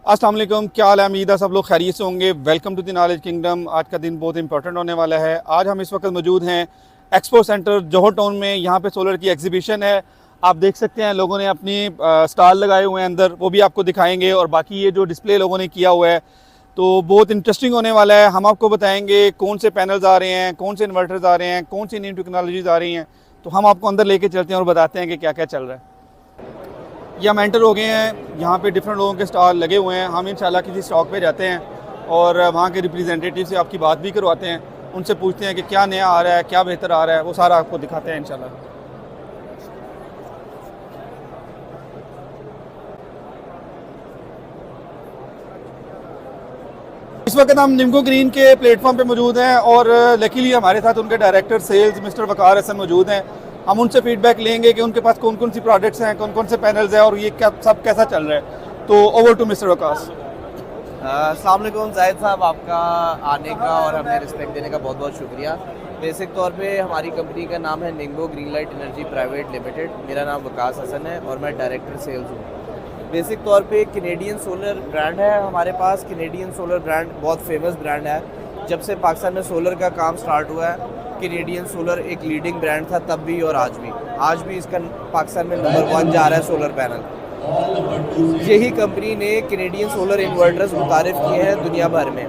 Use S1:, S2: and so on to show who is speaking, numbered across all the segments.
S1: अस्सलाम वालेकुम, क्या हाल है? उम्मीद है सब लोग खैरियत से होंगे। Welcome to the knowledge kingdom. आज का दिन बहुत इंपॉर्टेंट होने वाला है। आज हम इस वक्त मौजूद हैं एक्सपो सेंटर जोहर टाउन में। यहाँ पे सोलर की एग्जीबिशन है। आप देख सकते हैं लोगों ने अपनी स्टॉल लगाए हुए हैं अंदर, वो भी आपको दिखाएंगे। और बाकी ये जो डिस्प्ले लोगों ने किया हुआ है तो बहुत इंटरेस्टिंग होने वाला है। हम आपको बताएंगे कौन से पैनल्स आ रहे हैं, कौन से इन्वर्टर्स आ रहे हैं, कौन सी न्यू टेक्नोलॉजीज़ आ रही हैं। तो हम आपको अंदर लेके चलते हैं और बताते हैं कि क्या क्या चल रहा है। ये हम एंटर हो गए हैं। यहाँ पे डिफरेंट लोगों के स्टॉल लगे हुए हैं। हम इंशाल्लाह किसी स्टॉक पे जाते हैं और वहाँ के रिप्रेजेंटेटिव से आपकी बात भी करवाते हैं। उनसे पूछते हैं कि क्या नया आ रहा है, क्या बेहतर आ रहा है, वो सारा आपको दिखाते हैं इंशाल्लाह। इस वक्त हम निम्को ग्रीन के प्लेटफॉर्म पे मौजूद हैं और लकीली हमारे साथ उनके डायरेक्टर सेल्स मिस्टर वकार हसन मौजूद हैं। हम उनसे फीडबैक लेंगे कि उनके पास कौन कौन सी प्रोडक्ट्स हैं, कौन कौन से पैनल्स हैं और ये क्या सब कैसा चल रहा है। तो ओवर टू मिस्टर वकास।
S2: अस्सलाम वालेकुम जाहिद साहब, आपका आने का और हमें रिस्पेक्ट देने का बहुत बहुत शुक्रिया। बेसिक तौर पे हमारी कंपनी का नाम है Ningbo green light energy private limited. मेरा नाम वकास हसन है और मैं डायरेक्टर सेल्स हूँ। बेसिक तौर पे कैनेडियन सोलर ब्रांड है हमारे पास। कैनेडियन सोलर ब्रांड बहुत फेमस ब्रांड है। जब से पाकिस्तान में सोलर का काम स्टार्ट हुआ है, कैनेडियन सोलर एक लीडिंग ब्रांड था तब भी और आज भी इसका पाकिस्तान में नंबर 1 जा रहा है सोलर पैनल। यही कंपनी ने कैनेडियन सोलर इन्वर्टर्स मुतारिफ किए हैं दुनिया भर में,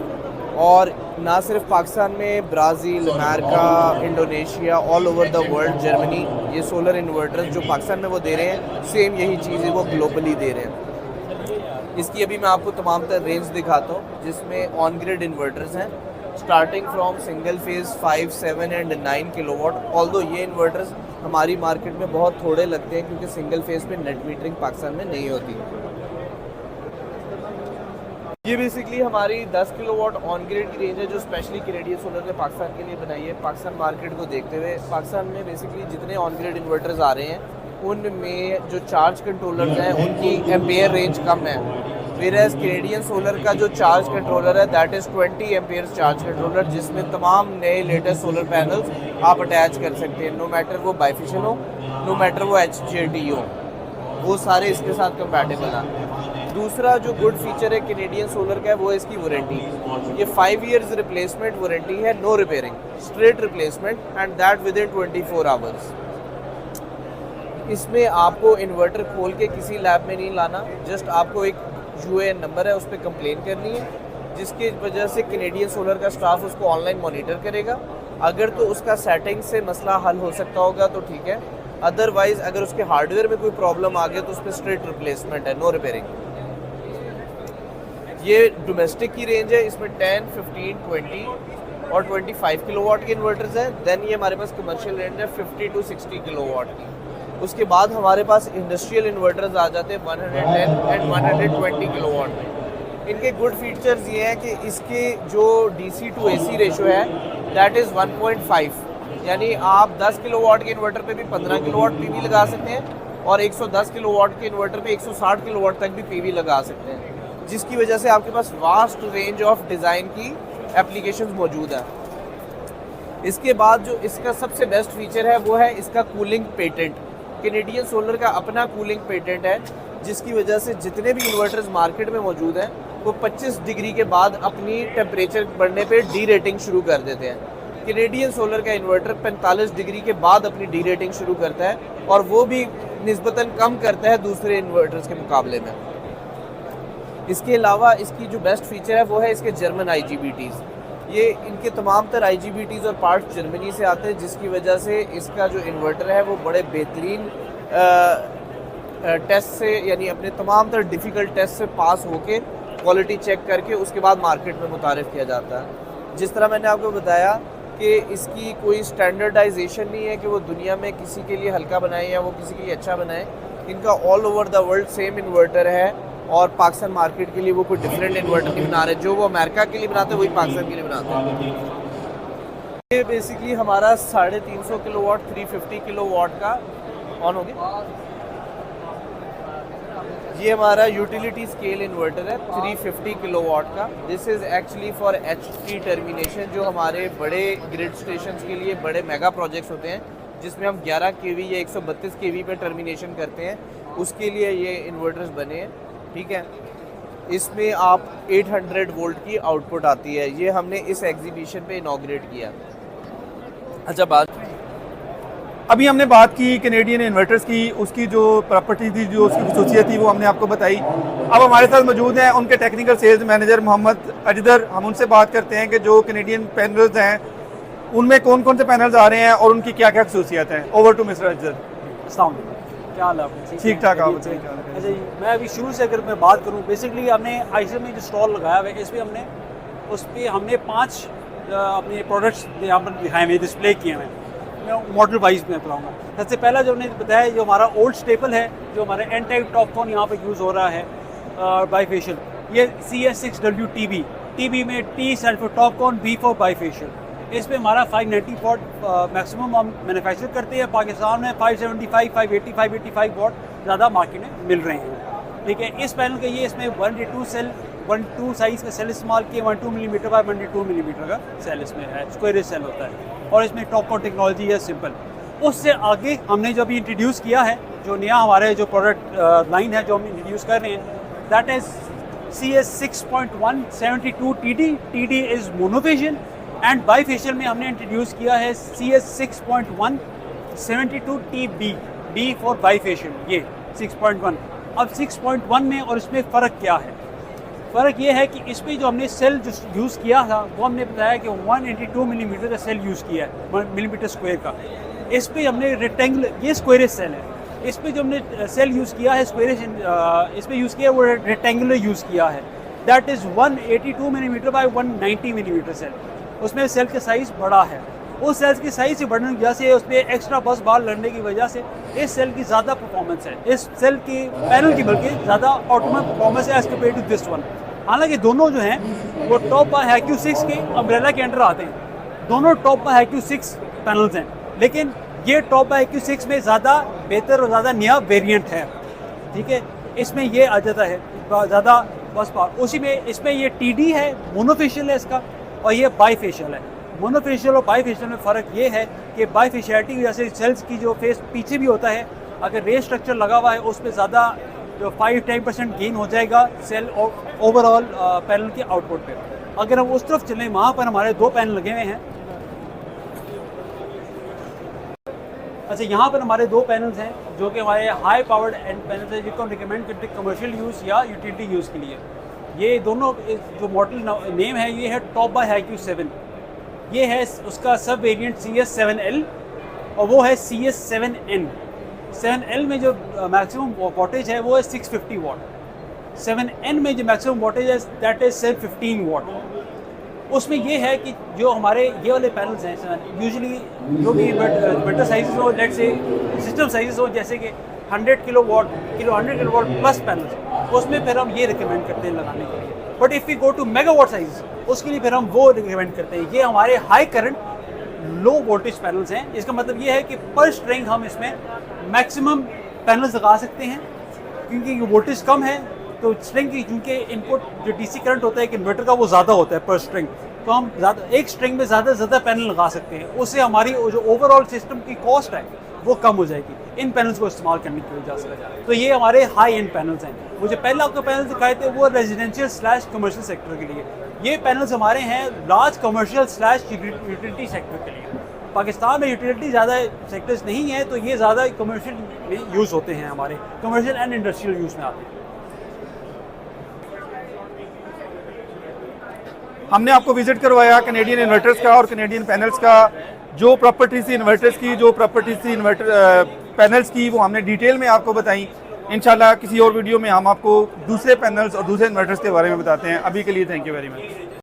S2: और ना सिर्फ पाकिस्तान में, Brazil, America, Indonesia, all over the world, Germany, ये सोलर इन्वर्टर्स जो पाकिस्तान में वो दे रहे हैं, सेम यही चीज़ें वो ग्लोबली दे रहे हैं। इसकी अभी मैं आपको तमाम तर रेंज दिखाता हूँ, जिसमें ऑन ग्रिड इन्वर्टर्स हैं starting from single phase 5, 7 and 9 kilowatt. Although ये इन्वर्टर्स हमारी मार्केट में बहुत थोड़े लगते हैं क्योंकि सिंगल फेज़ पे नेट मीटरिंग पाकिस्तान में नहीं होती। ये बेसिकली हमारी 10 किलोवाट ऑन ग्रिड की रेंज है जो स्पेशली कैनेडियन सोलर ने पाकिस्तान के लिए बनाई है। पाकिस्तान मार्केट को देखते हुए पाकिस्तान में बेसिकली जितने ऑन ग्रिड इन्वर्टर्स आ रहे हैं उनमें जो चार्ज कंट्रोलर्स हैं उनकी एम्पेयर रेंज कम है। वेयरएज कैनेडियन सोलर का जो चार्ज कंट्रोलर है that is 20 ampere charge controller, जिसमें तमाम नए लेटेस्ट सोलर पैनल्स आप अटैच कर सकते हैं। नो मैटर वो बाइफिशियल हो, नो मैटर वो HJT हो, वो सारे इसके साथ कंपैटिबल हैं। दूसरा जो गुड फीचर है कैनेडियन सोलर का है वो है इसकी वारंटी। ये 5 इयर्स रिप्लेसमेंट वारंटी है, no repairing, straight replacement and that within 24 hours. इसमें आपको इन्वर्टर खोल के किसी लैब में नहीं लाना, जस्ट आपको एक UAN नंबर है उस पर कंप्लेन करनी है, जिसकी वजह से कैनेडियन सोलर का स्टाफ उसको ऑनलाइन मॉनिटर करेगा। अगर तो उसका सेटिंग से मसला हल हो सकता होगा तो ठीक है, अदरवाइज अगर उसके हार्डवेयर में कोई प्रॉब्लम आ गया तो उस पर स्ट्रेट रिप्लेसमेंट है, नो रिपेयरिंग। ये डोमेस्टिक की रेंज है, इसमें 10, 15, 20 और 25 किलोवाट के इन्वर्टर्स हैं। देन ये हमारे पास कमर्शियल रेंज है 50 to 60 किलोवाट की। उसके बाद हमारे पास इंडस्ट्रियल इन्वर्टर्स आ जाते हैं 110 एंड 120 किलोवाट में। इनके गुड फीचर्स ये हैं कि इसके जो DC to AC रेशो है दैट इज़ 1.5, यानी आप 10 किलोवाट के इन्वर्टर पे भी 15 किलोवाट PV लगा सकते हैं और 110 किलोवाट के इन्वर्टर पे 160 किलोवाट तक भी PV लगा सकते हैं, जिसकी वजह से आपके पास वास्ट रेंज ऑफ डिज़ाइन की एप्लीकेशंस मौजूद है। इसके बाद जो इसका सबसे बेस्ट फीचर है वो है इसका कूलिंग पेटेंट। कैनेडियन सोलर का अपना कूलिंग पेटेंट है, जिसकी वजह से जितने भी इन्वर्टर्स मार्केट में मौजूद हैं वो 25 डिग्री के बाद अपनी टेम्परेचर बढ़ने पे डी रेटिंग शुरू कर देते हैं। कैनेडियन सोलर का इन्वर्टर 45 डिग्री के बाद अपनी डी रेटिंग शुरू करता है और वो भी निस्बतन कम करता है दूसरे इन्वर्टर्स के मुकाबले में। इसके अलावा इसकी जो बेस्ट फीचर है वो है इसके जर्मन IGBTs। ये इनके तमाम तर IGBTs और पार्ट्स जर्मनी से आते हैं, जिसकी वजह से इसका जो इन्वर्टर है वो बड़े बेहतरीन टेस्ट से, यानी अपने तमाम तर डिफ़िकल्ट टेस्ट से पास होके क्वालिटी चेक करके उसके बाद मार्केट में मुतारिफ़ किया जाता है। जिस तरह मैंने आपको बताया कि इसकी कोई स्टैंडर्डाइजेशन नहीं है कि वो दुनिया में किसी के लिए हल्का बनाए या वो किसी के लिए अच्छा बनाए। इनका all over the world same inverter है और पाकिस्तान मार्केट के लिए वो कोई डिफरेंट इन्वर्टर नहीं बना रहे। जो वो अमेरिका के लिए बनाते हैं वही पाकिस्तान के लिए बनाते हैं। ये बेसिकली हमारा 350 किलोवाट 350 किलोवाट का ऑन हो गया। ये हमारा यूटिलिटी स्केल इन्वर्टर है 350 किलोवाट का। This is actually for HT termination, जो हमारे बड़े ग्रिड स्टेशंस के लिए बड़े मेगा प्रोजेक्ट्स होते हैं जिसमें हम 11 kV या 132 kV पे टर्मिनेशन करते हैं, उसके लिए ये इन्वर्टर्स बने हैं। ठीक है, इसमें आप 800 वोल्ट की आउटपुट आती है। ये हमने इस एग्जीबिशन पे इनॉग्रेट किया। अच्छा, बात
S1: अभी हमने बात की कैनेडियन इन्वर्टर्स की, उसकी जो प्रॉपर्टी थी, जो उसकी खसूसियत थी, वो हमने आपको बताई। अब हमारे साथ मौजूद हैं उनके टेक्निकल सेल्स मैनेजर मोहम्मद अजदर। हम उनसे बात करते हैं कि जो कैनेडियन पैनल्स हैं उनमें कौन कौन से पैनल्स आ रहे हैं और उनकी क्या क्या खसूसियत हैं। Over to mister Ajdar.
S3: अस्सलाम वालेकुम, क्या हाल है आपके?
S1: ठीक ठाक, आप
S3: अच्छा
S1: बताइए।
S3: जी, मैं अभी शुरू से अगर मैं बात करूं, बेसिकली हमने आईसी में जो स्टॉल लगाया हुआ है, इस पर उस पर हमने 5 अपने प्रोडक्ट्स यहाँ पर दिखाए हुए, डिस्प्ले किए हुए हैं। मैं मॉडल वाइज में बताऊँगा। सबसे पहला जो हमने बताया, जो हमारा ओल्ड स्टेपल है, जो हमारे एन टाइप टॉपकॉन यहाँ पर यूज़ हो रहा है बाईफेशियल, ये CS6WTB। TB में T stand for Topcon, B for bifacial. इस पे हमारा 590 वॉट मैक्सिमम हम मैन्युफैक्चर करते हैं। पाकिस्तान में 575, 580, 585 वॉट ज़्यादा मार्केट में मिल रहे हैं। ठीक है, इस पैनल के ये इसमें 1:2 साइज़ का सेल इस्तेमाल किए, 12 मिलीमीटर बाय 12 मिलीमीटर का सेल इसमें है, स्क्वायर सेल होता है। और इसमें टॉपकॉन टेक्नोलॉजी है सिंपल। उससे आगे हमने जो अभी इंट्रोड्यूस किया है, जो नया हमारे जो प्रोडक्ट लाइन है जो हम इंट्रोड्यूस कर रहे हैं, that is CS6.1 72 TD। TD is monofacial and bifacial में हमने इंट्रोड्यूस किया है CS6.1 72 TB। B for bifacial, ये 6.1। अब 6.1 में और इसमें फ़र्क क्या है? फ़र्क ये है कि इसमें जो हमने सेल जो यूज़ किया था, वो हमने बताया कि 182 मिलीमीटर का सेल यूज़ किया है, 1 मिलीमीटर स्क्वायर का। इस पर हमने रेक्टेंगुलर, ये स्क्वायर सेल है, इस पर जो हमने सेल यूज़ किया है स्क्वायर, इस पर यूज़ किया वो रेक्टेंगुलर यूज़ किया है। That is 182 millimetre by 190 millimetre cell. उसमें सेल का साइज़ बड़ा है। उस सेल की साइज़ से बढ़ने की वजह से, उसमें एक्स्ट्रा बस बार लड़ने की वजह से इस सेल की ज़्यादा परफॉर्मेंस है, इस सेल की पैनल की बल्कि ज़्यादा ऑटोमेटिक परफॉर्मेंस है as compare to this one. हालांकि दोनों जो हैं वो टॉप बाय HiQ6 के अम्ब्रेला के अंडर आते हैं। दोनों टॉप बाय HiQ6 पैनल्स हैं, लेकिन ये टॉप बाय HiQ6 में ज़्यादा बेहतर और ज़्यादा नया वेरिएंट है। ठीक है, इसमें ये आ जाता है ज़्यादा बस बार। उसी में इसमें ये TD है, मोनोफेशियल है इसका, और ये बाईफेशियल है। मोनोफेशियल और बाईफेशियल में फ़र्क ये है कि बाईफेशियलिटी की वजह से सेल्स की जो फेस पीछे भी होता है, अगर रे स्ट्रक्चर लगा हुआ है उस पर ज़्यादा जो 5-10% गेन हो जाएगा सेल और ओवरऑल पैनल के आउटपुट पे। अगर हम उस तरफ चलें, वहाँ पर हमारे 2 पैनल लगे हुए हैं। अच्छा, यहाँ पर हमारे 2 पैनल्स हैं जो कि हमारे हाई पावर्ड एंड पैनल्स हैं, जिनको हम रिकमेंड करते हैं कमर्शियल यूज़ या यूटिलिटी यूज़ के लिए। ये दोनों जो मॉडल नेम है, ये है टॉप बाय HiQ7। ये है उसका सब वेरिएंट CS7L और वो है CS7N। 7L में जो मैक्सिमम वोल्टेज है वो है 650 वाट। 7N में जो मैक्सिमम वोल्टेज है दैट इज 715 वाट। उसमें ये है कि जो हमारे ये वाले पैनल्स हैं, यूजुअली जो भी इन्वर्टर साइजेस हो, लेट्स से सिस्टम साइजेस हो, जैसे कि 100 किलोवाट प्लस पैनल्स, उसमें फिर हम ये रिकमेंड करते हैं लगाने के लिए। But if we go to megawatt size, उसके लिए फिर हम वो रिकमेंड करते हैं। ये हमारे high current low voltage panels हैं। इसका मतलब ये है कि पर स्ट्रिंग हम इसमें मैक्सिमम पैनल्स लगा सकते हैं, क्योंकि वोल्टेज कम है तो स्ट्रिंग की, क्योंकि इनपुट जो डीसी करंट होता है एक इन्वर्टर का वो ज़्यादा होता है पर स्ट्रिंग, तो हम ज़्यादा एक स्ट्रिंग में ज़्यादा से ज़्यादा पैनल लगा सकते हैं। उससे हमारी जो ओवरऑल सिस्टम की कॉस्ट है वो कम हो जाएगी इन पैनल्स को इस्तेमाल करने की वजह से। तो ये हमारे हाई एंड पैनल्स हैं। वो जो पहले आपको पैनल दिखाए थे वो रेजिडेंशियल/कमर्शियल सेक्टर के लिए, ये पैनल्स हमारे हैं लार्ज कमर्शियल/यूटिलिटी सेक्टर के लिए। पाकिस्तान में यूटिलिटी ज़्यादा सेक्टर्स नहीं है, तो ये ज़्यादा कमर्शियल में यूज़ होते हैं, हमारे कमर्शियल एंड इंडस्ट्रियल यूज़ में आते हैं।
S1: हमने आपको विजिट करवाया कैनेडियन इन्वर्टर्स का और कैनेडियन पैनल्स का। जो प्रॉपर्टीज थी इन्वर्टर्स की, जो प्रॉपर्टीज थी इन्वर्टर पैनल्स की, वो हमने डिटेल में आपको बताई। इंशाल्लाह किसी और वीडियो में हम आपको दूसरे पैनल्स और दूसरे इन्वर्टर्स के बारे में बताते हैं। अभी के लिए थैंक यू वेरी मच।